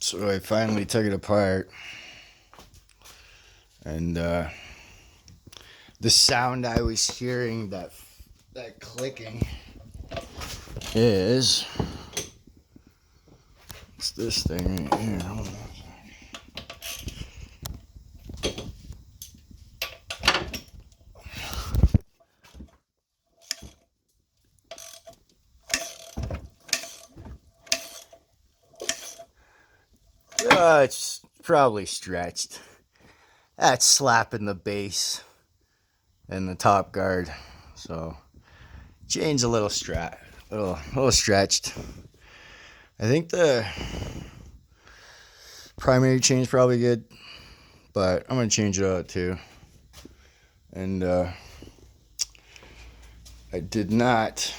So I finally took it apart, and the sound I was hearing, that clicking, is it's this thing right here. Hold on. It's probably stretched. That's slapping the base and the top guard. So chain's a little stretched. I think the primary chain's probably good, but I'm gonna change it out too. And I did not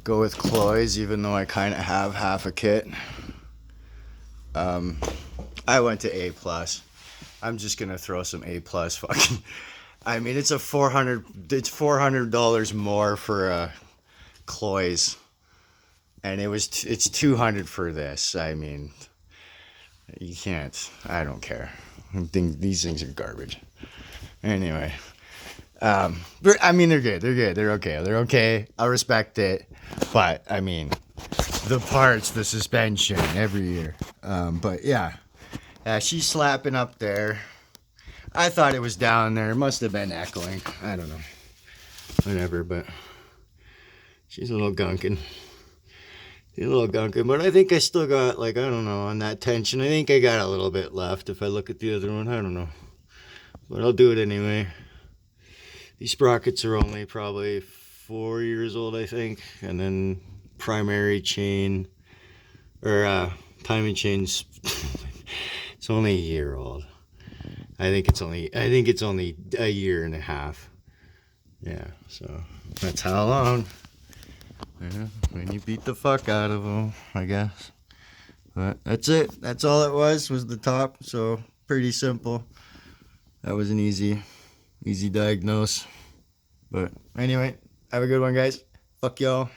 go with cloys, even though I kind of have half a kit. I went to A+. I'm just gonna throw some A+. Fucking, I mean, it's $400 more for cloys, and it's $200 for this. I mean, you can't. I don't care. These things are garbage. Anyway, I mean, they're good. They're okay. I respect it, but I mean, the parts, the suspension, every year. But yeah, she's slapping up there. I thought it was down there. It must have been echoing. I don't know. Whatever, but she's a little gunking. But I think I still got, like, I don't know, on that tension. I think I got a little bit left if I look at the other one. I don't know. But I'll do it anyway. These sprockets are only probably 4 years old, I think. And then primary chain, or timing chains, it's only a year old. I think it's only a year and a half. Yeah, so that's how long. Yeah, when you beat the fuck out of them, I guess. But that's it. That's all it was the top. So pretty simple. That was an easy diagnose. But anyway, have a good one, guys. Fuck y'all.